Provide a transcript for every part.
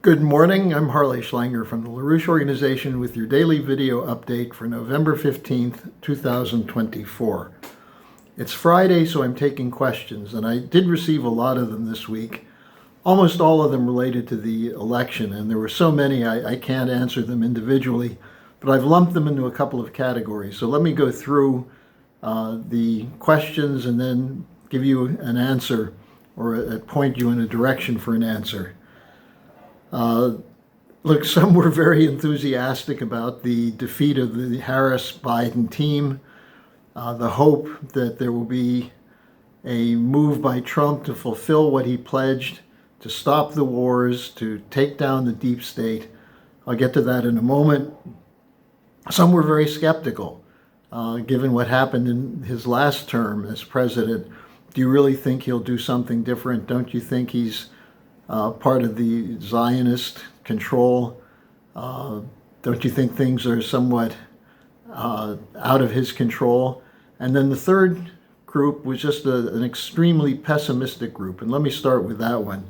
Good morning, I'm Harley Schlanger from the LaRouche Organization with your daily video update for November 15th, 2024. It's Friday, so I'm taking questions, and I did receive a lot of them this week, almost all of them related to the election, and there were so many I can't answer them individually, but I've lumped them into a couple of categories. So let me go through the questions and then give you an answer or point you in a direction for an answer. Look, some were very enthusiastic about the defeat of the Harris-Biden team, the hope that there will be a move by Trump to fulfill what he pledged, to stop the wars, to take down the deep state. I'll get to that in a moment. Some were very skeptical, given what happened in his last term as president. Do you really think he'll do something different? Don't you think he's part of the Zionist control? Don't you think things are somewhat out of his control? And then the third group was just an extremely pessimistic group. And let me start with that one.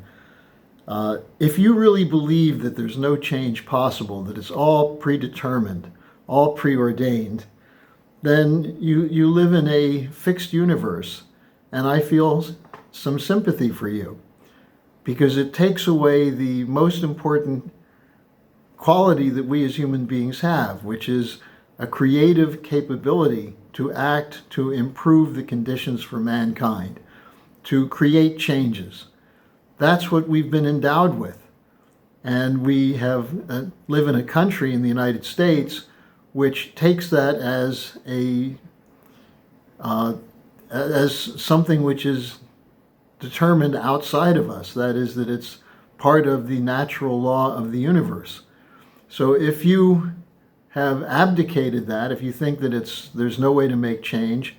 If you really believe that there's no change possible, that it's all predetermined, all preordained, then you live in a fixed universe. And I feel some sympathy for you, because it takes away the most important quality that we as human beings have, which is a creative capability to act to improve the conditions for mankind, to create changes. That's what we've been endowed with. And we have live in a country in the United States which takes that as something which is determined outside of us. That is, that it's part of the natural law of the universe. So if you have abdicated that, if you think that there's no way to make change,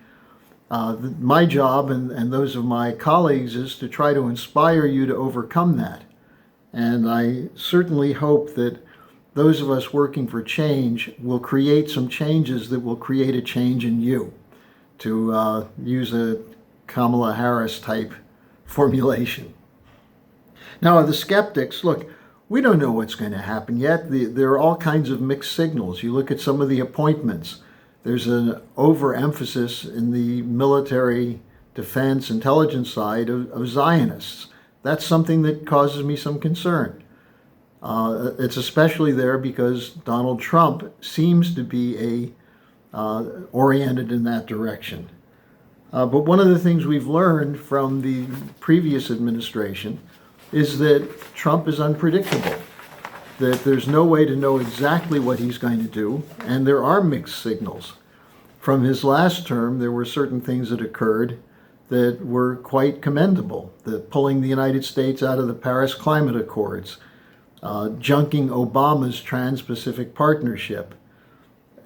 my job and those of my colleagues is to try to inspire you to overcome that. And I certainly hope that those of us working for change will create some changes that will create a change in you, to use a Kamala Harris type formulation. Now, the skeptics, look, we don't know what's going to happen yet. There are all kinds of mixed signals. You look at some of the appointments. There's an overemphasis in the military, defense, intelligence side of Zionists. That's something that causes me some concern. It's especially there because Donald Trump seems to be oriented in that direction. But one of the things we've learned from the previous administration is that Trump is unpredictable, that there's no way to know exactly what he's going to do, and there are mixed signals. From his last term, there were certain things that occurred that were quite commendable, the pulling the United States out of the Paris Climate Accords, junking Obama's Trans-Pacific Partnership,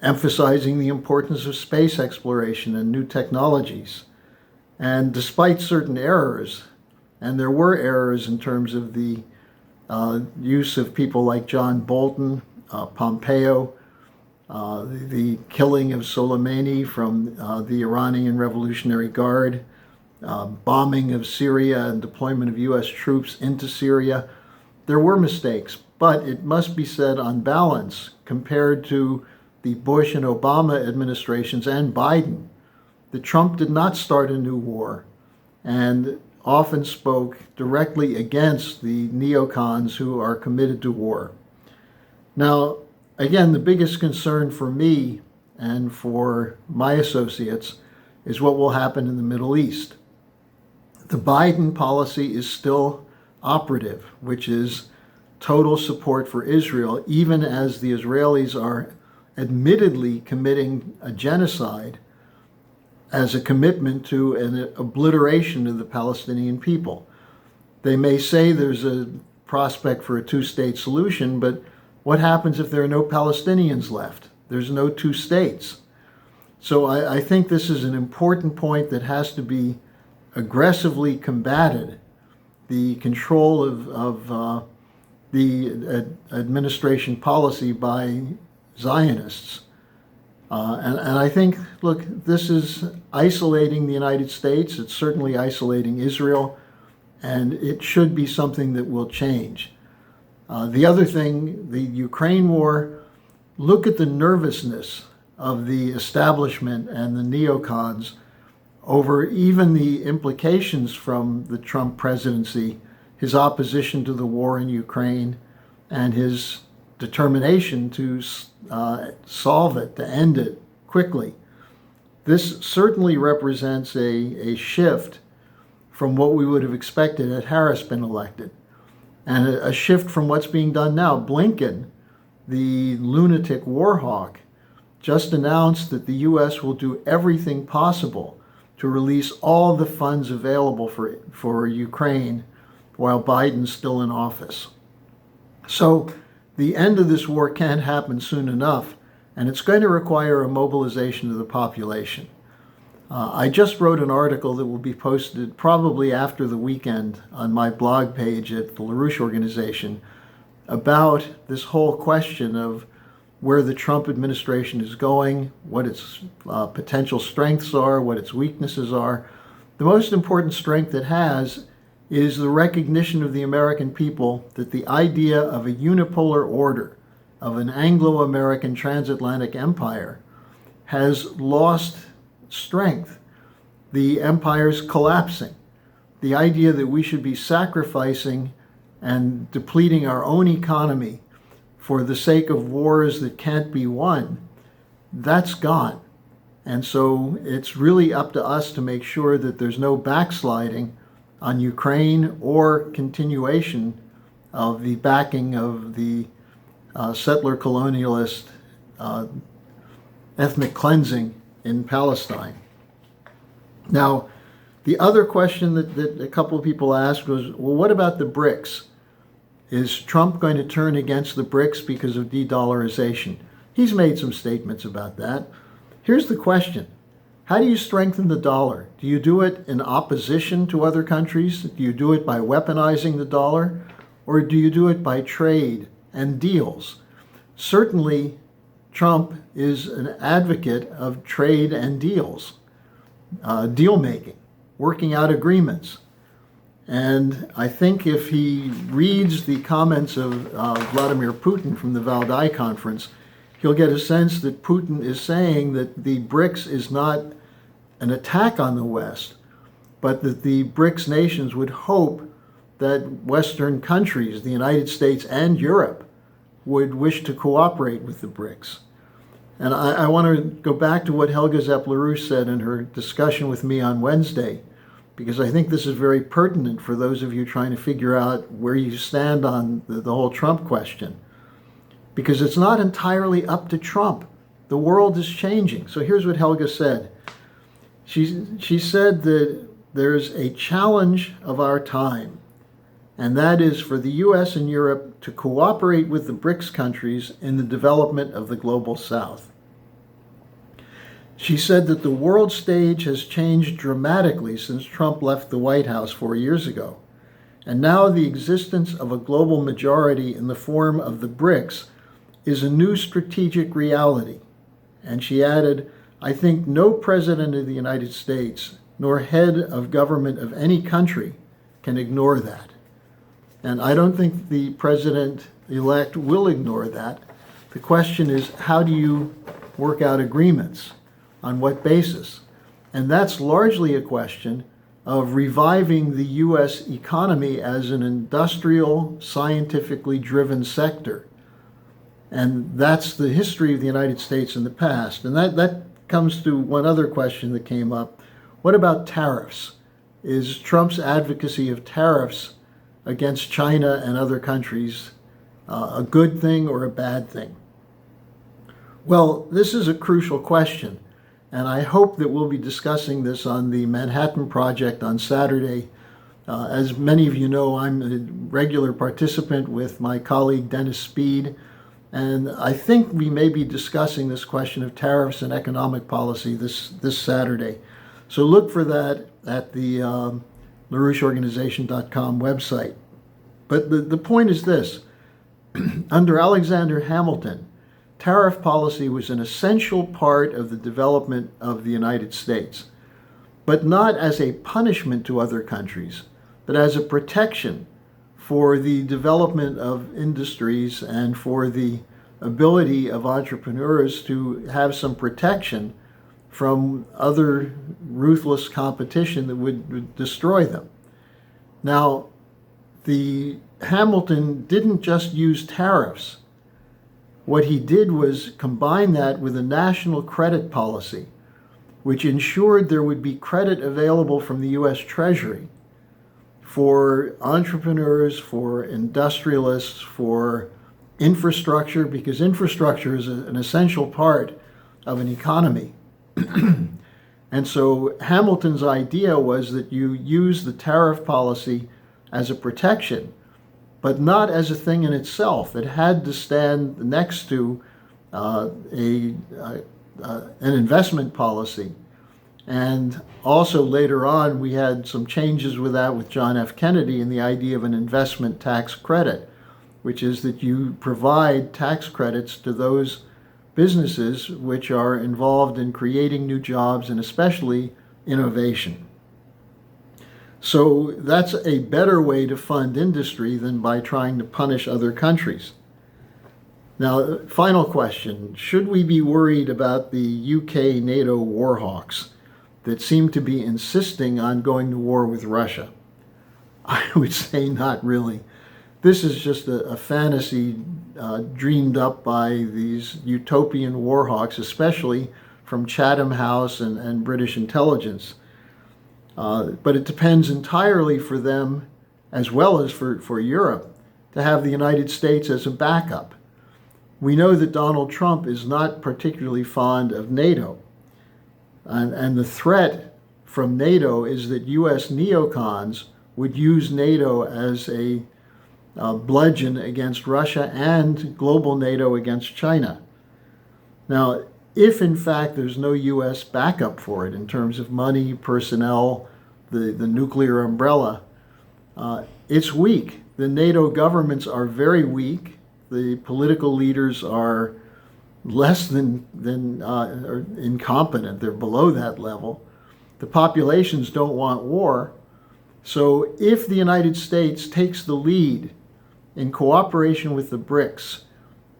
emphasizing the importance of space exploration and new technologies. And despite certain errors, and there were errors in terms of the use of people like John Bolton, Pompeo, the killing of Soleimani from the Iranian Revolutionary Guard, bombing of Syria and deployment of U.S. troops into Syria, there were mistakes. But it must be said, on balance, compared to the Bush and Obama administrations and Biden, that Trump did not start a new war and often spoke directly against the neocons who are committed to war. Now, again, the biggest concern for me and for my associates is what will happen in the Middle East. The Biden policy is still operative, which is total support for Israel, even as the Israelis are admittedly committing a genocide as a commitment to an obliteration of the Palestinian people. They may say there's a prospect for a two-state solution, but what happens if there are no Palestinians left? There's no two states. So I think this is an important point that has to be aggressively combated, the control of the administration policy by Zionists. And I think, look, this is isolating the United States. It's certainly isolating Israel, and it should be something that will change. The other thing, the Ukraine war, look at the nervousness of the establishment and the neocons over even the implications from the Trump presidency, his opposition to the war in Ukraine, and his determination to solve it, to end it quickly. This certainly represents a shift from what we would have expected had Harris been elected, and a shift from what's being done now. Blinken, the lunatic warhawk, just announced that the U.S. will do everything possible to release all the funds available for Ukraine while Biden's still in office. So the end of this war can't happen soon enough, and it's going to require a mobilization of the population. I just wrote an article that will be posted probably after the weekend on my blog page at the LaRouche Organization about this whole question of where the Trump administration is going, what its potential strengths are, what its weaknesses are. The most important strength it has is the recognition of the American people that the idea of a unipolar order, of an Anglo-American transatlantic empire, has lost strength. The empire's collapsing. The idea that we should be sacrificing and depleting our own economy for the sake of wars that can't be won, that's gone. And so it's really up to us to make sure that there's no backsliding on Ukraine or continuation of the backing of the settler colonialist ethnic cleansing in Palestine. Now, the other question that a couple of people asked was, well, what about the BRICS? Is Trump going to turn against the BRICS because of de-dollarization? He's made some statements about that. Here's the question. How do you strengthen the dollar? Do you do it in opposition to other countries? Do you do it by weaponizing the dollar? Or do you do it by trade and deals? Certainly, Trump is an advocate of trade and deals, deal making, working out agreements. And I think if he reads the comments of Vladimir Putin from the Valdai conference, he'll get a sense that Putin is saying that the BRICS is not an attack on the West, but that the BRICS nations would hope that Western countries, the United States and Europe, would wish to cooperate with the BRICS. And I want to go back to what Helga Zepp-LaRouche said in her discussion with me on Wednesday, because I think this is very pertinent for those of you trying to figure out where you stand on the whole Trump question. Because it's not entirely up to Trump. The world is changing. So here's what Helga said. She said that there's a challenge of our time, and that is for the US and Europe to cooperate with the BRICS countries in the development of the global South. She said that the world stage has changed dramatically since Trump left the White House 4 years ago, and now the existence of a global majority in the form of the BRICS is a new strategic reality. And she added, I think no president of the United States nor head of government of any country can ignore that. And I don't think the president-elect will ignore that. The question is, how do you work out agreements? On what basis? And that's largely a question of reviving the U.S. economy as an industrial, scientifically driven sector. And that's the history of the United States in the past. And that comes to one other question that came up. What about tariffs? Is Trump's advocacy of tariffs against China and other countries a good thing or a bad thing? Well, this is a crucial question. And I hope that we'll be discussing this on the Manhattan Project on Saturday. As many of you know, I'm a regular participant with my colleague Dennis Speed. And I think we may be discussing this question of tariffs and economic policy this Saturday. So look for that at the LaRoucheOrganization.com website. But the point is this. Under Alexander Hamilton, tariff policy was an essential part of the development of the United States, but not as a punishment to other countries, but as a protection for the development of industries and for the ability of entrepreneurs to have some protection from other ruthless competition that would destroy them. Now, the Hamilton didn't just use tariffs. What he did was combine that with a national credit policy, which ensured there would be credit available from the U.S. Treasury for entrepreneurs, for industrialists, for infrastructure, because infrastructure is an essential part of an economy. And so Hamilton's idea was that you use the tariff policy as a protection, but not as a thing in itself. It had to stand next to an investment policy. And also later on, we had some changes with that with John F. Kennedy and the idea of an investment tax credit, which is that you provide tax credits to those businesses which are involved in creating new jobs and especially innovation. So that's a better way to fund industry than by trying to punish other countries. Now, final question. Should we be worried about the UK NATO warhawks that seem to be insisting on going to war with Russia? I would say not really. This is just a fantasy dreamed up by these utopian warhawks, especially from Chatham House and British intelligence. But it depends entirely for them, as well as for Europe, to have the United States as a backup. We know that Donald Trump is not particularly fond of NATO. And the threat from NATO is that U.S. neocons would use NATO as a bludgeon against Russia and global NATO against China. Now, if in fact there's no U.S. backup for it in terms of money, personnel, the nuclear umbrella, it's weak. The NATO governments are very weak. The political leaders are less than or incompetent. They're below that level. The populations don't want war. So if the United States takes the lead in cooperation with the BRICS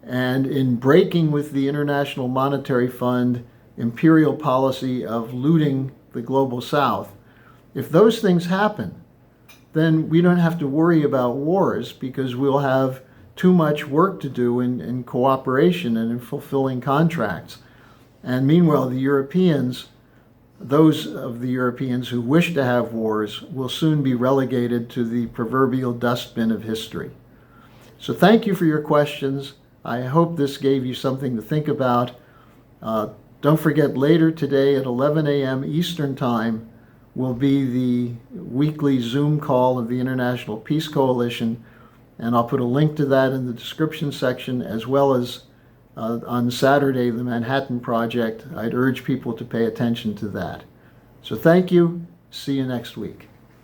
and in breaking with the International Monetary Fund imperial policy of looting the global South, if those things happen, then we don't have to worry about wars because we'll have too much work to do in cooperation and in fulfilling contracts. And meanwhile, the Europeans, those of the Europeans who wish to have wars, will soon be relegated to the proverbial dustbin of history. So thank you for your questions. I hope this gave you something to think about. Don't forget, later today at 11 a.m. Eastern Time will be the weekly Zoom call of the International Peace Coalition, and I'll put a link to that in the description section, as well as on Saturday, the Manhattan Project. I'd urge people to pay attention to that. So thank you. See you next week.